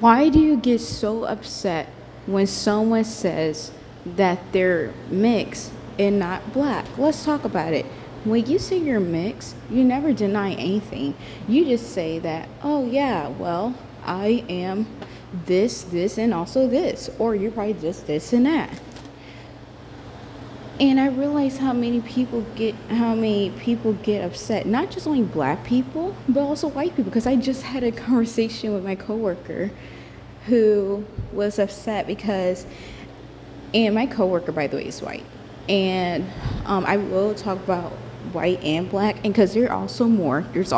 Why do you get so upset when someone says that they're mixed and not black? Let's talk about it. When you say you're mixed, you never deny anything. You just say that, oh, yeah, well, I am this, and also this. Or you're probably just this and that. And I realize how many people get upset, not just only black people, but also white people. Because I just had a conversation with my coworker who was upset because, and my coworker, by the way, is white. And I will talk about white and black, and because there's also more, races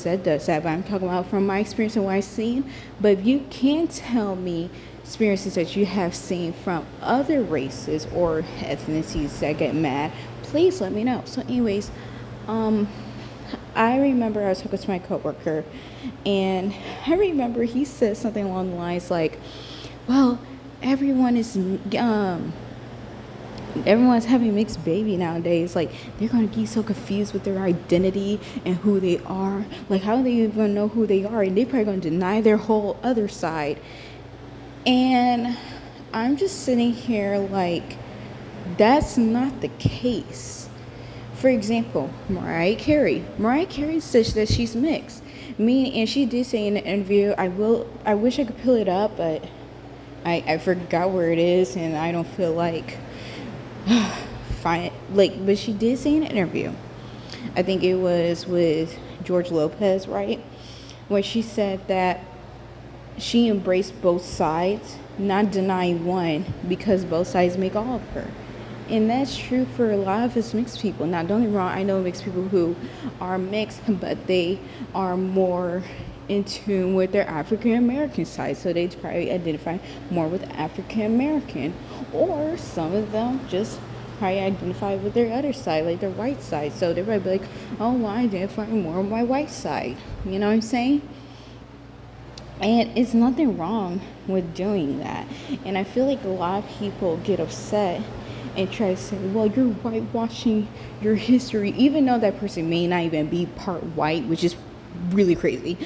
that does that. But I'm talking about from my experience and what I've seen. But if you can tell me experiences that you have seen from other races or ethnicities that get mad, please let me know. So anyways, I remember I was talking to my coworker, and I remember he said something along the lines like, well, everyone's having mixed baby nowadays. Like, they're going to get so confused with their identity and who they are. Like, how do they even know who they are? And they're probably going to deny their whole other side. And I'm just sitting here like, that's not the case. For example, Mariah Carey says that she's mixed. And she did say in the interview, I wish I could pull it up, but I forgot where it is, and I don't feel like but she did say in an interview, I think it was with George Lopez, right? Where she said that she embraced both sides, not denying one, because both sides make all of her. And that's true for a lot of us mixed people. Now, don't get me wrong, I know mixed people who are mixed, but they are more in tune with their African American side, so they probably identify more with African American. Or some of them just probably identify with their other side, like their white side. So they probably be like, oh, well, I identify more with my white side. You know what I'm saying? And it's nothing wrong with doing that. And I feel like a lot of people get upset and try to say, well, you're whitewashing your history, even though that person may not even be part white, which is really crazy.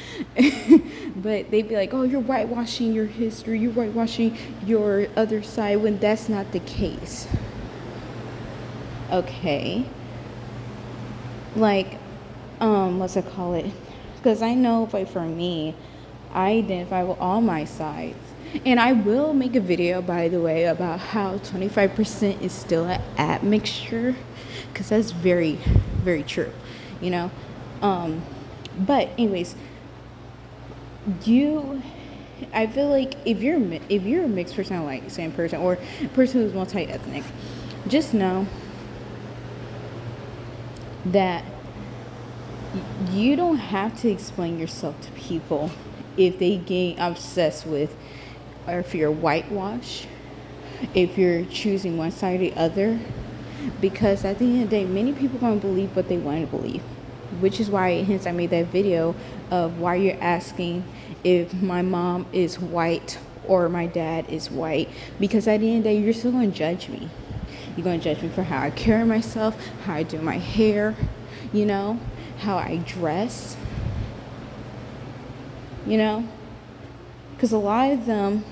But they'd be like, oh, you're whitewashing your history, you're whitewashing your other side, when that's not the case. Okay. Like, what's it call it? Because I know, like, for me, I identify with all my sides. And I will make a video, by the way, about how 25% is still an admixture, because that's very, very true, you know. But anyways, I feel like if you're a mixed person, like same person, or a person who's multi-ethnic, just know that you don't have to explain yourself to people if they get obsessed with, or if you're whitewash, if you're choosing one side or the other, because at the end of the day, many people are going to believe what they want to believe, which is why hence I made that video of why you're asking if my mom is white or my dad is white, because at the end of the day, you're still going to judge me. You're going to judge me for how I carry myself, how I do my hair, you know, how I dress, you know, because a lot of them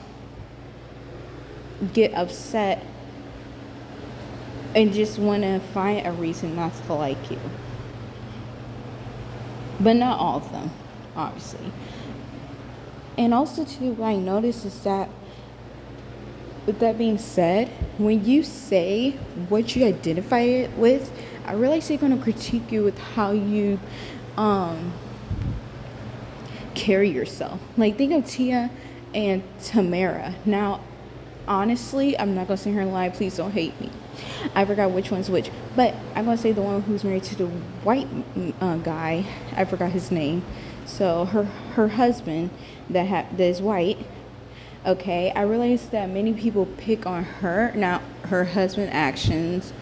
get upset and just want to find a reason not to like you. But not all of them, obviously. And also, too, what I noticed is that, with that being said, when you say what you identify it with, I realize they're going to critique you with how you carry yourself. Like, think of Tia and Tamara. Now, honestly, I'm not going to sit here and lie. Please don't hate me. I forgot which one's which. But I'm going to say the one who's married to the white guy. I forgot his name. So her husband that is white. Okay, I realize that many people pick on her. Now, her husband actions,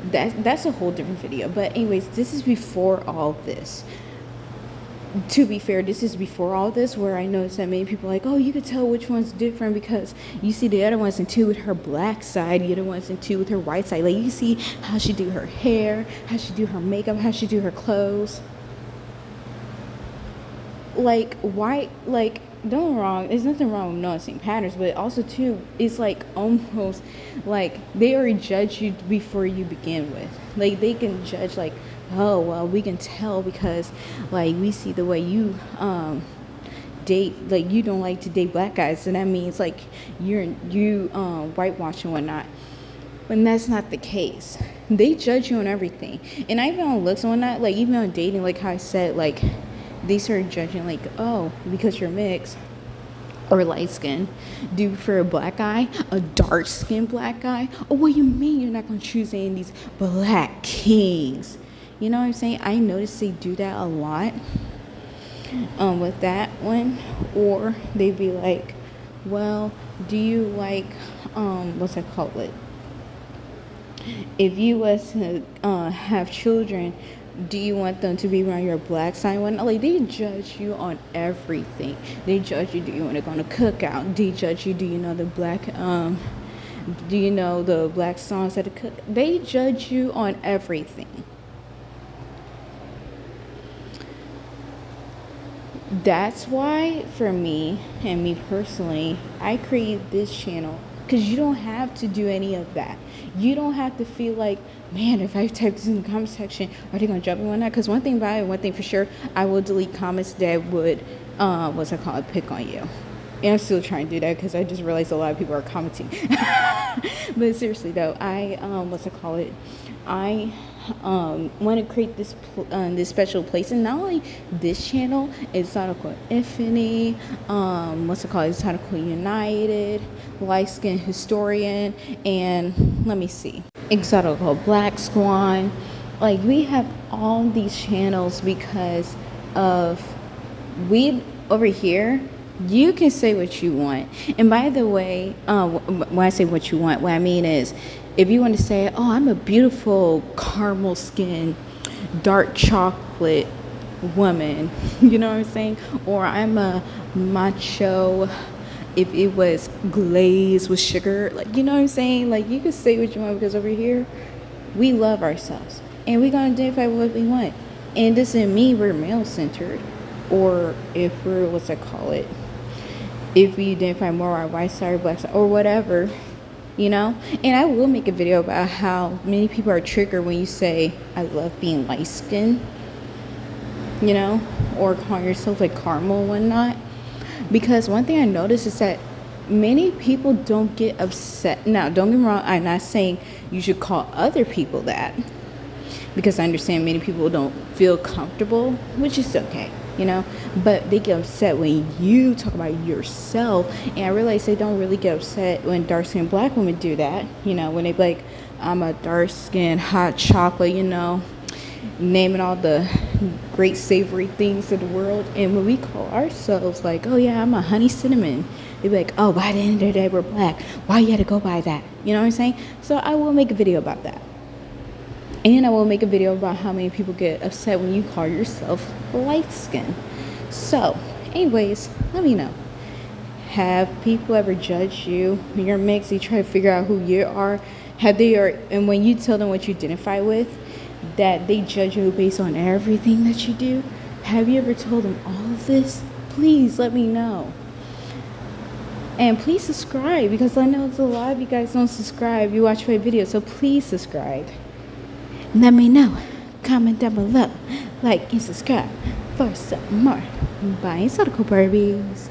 that's a whole different video. But anyways, this is before all this. To be fair, this is before all this, where I noticed that many people are like, oh, you could tell which one's different because you see the other one's into with her black side, the other one's into with her white side. Like, you see how she do her hair, how she do her makeup, how she do her clothes. like why, like, don't get me wrong, there's nothing wrong with noticing patterns, but also too, it's like almost like they already judge you before you begin with. Like they can judge like, oh well, we can tell because like we see the way you date, like you don't like to date black guys, and that means like you whitewash and whatnot. When that's not the case, they judge you on everything, and not even on looks and whatnot. Like even on dating, like how I said, like they start judging, like, oh, because you're mixed or light skin, do you prefer a black guy, a dark skinned black guy? Oh, what do you mean you're not gonna choose any of these black kings? You know what I'm saying? I noticed they do that a lot with that one. Or they'd be like, well, do you like what's that called it, if you was to have children, do you want them to be around your black side one? Like they judge you on everything. They judge you, do you want to go on a cookout? They judge you, do you know the black songs at a cook? They judge you on everything. That's why, for me and me personally, I created this channel because you don't have to do any of that. You don't have to feel like, man, if I type this in the comment section, are they gonna jump me on that? Because one thing about it, one thing for sure, I will delete comments that would, pick on you. And I'm still trying to do that because I just realized a lot of people are commenting. But seriously though, I want to create this special place, and not only this channel, Exotical Infinity, Exotical United, Light Skin Historian, and let me see, Exotical Black Swan. Like we have all these channels because of we over here. You can say what you want. And by the way, when I say what you want, what I mean is, if you want to say, oh, I'm a beautiful caramel skin, dark chocolate woman, you know what I'm saying? Or I'm a macho, if it was glazed with sugar, like, you know what I'm saying? Like, you can say what you want, because over here, we love ourselves. And we're going to identify what we want. And this doesn't mean we're male-centered. Or if we're, if we identify more our white side, black side, or whatever, you know. And I will make a video about how many people are triggered when you say, I love being light skinned, you know, or call yourself like caramel and whatnot. Because one thing I noticed is that many people don't get upset. Now, don't get me wrong, I'm not saying you should call other people that, because I understand many people don't feel comfortable, which is okay, you know, but they get upset when you talk about yourself. And I realize they don't really get upset when dark-skinned black women do that, you know, when they be like, I'm a dark-skinned hot chocolate, you know, naming all the great savory things of the world. And when we call ourselves like, oh yeah, I'm a honey cinnamon, they be like, oh, by the end of the day we're black, why you had to go by that, you know what I'm saying? So I will make a video about that. And I will make a video about how many people get upset when you call yourself light skin. So, anyways, let me know. Have people ever judged you when you're mixed? You try to figure out who you are. And when you tell them what you identify with, that they judge you based on everything that you do? Have you ever told them all of this? Please let me know. And please subscribe, because I know a lot of you guys don't subscribe. You watch my videos, so please subscribe. Let me know. Comment down below. Like and subscribe for some more. Bye, Exotical Barbies.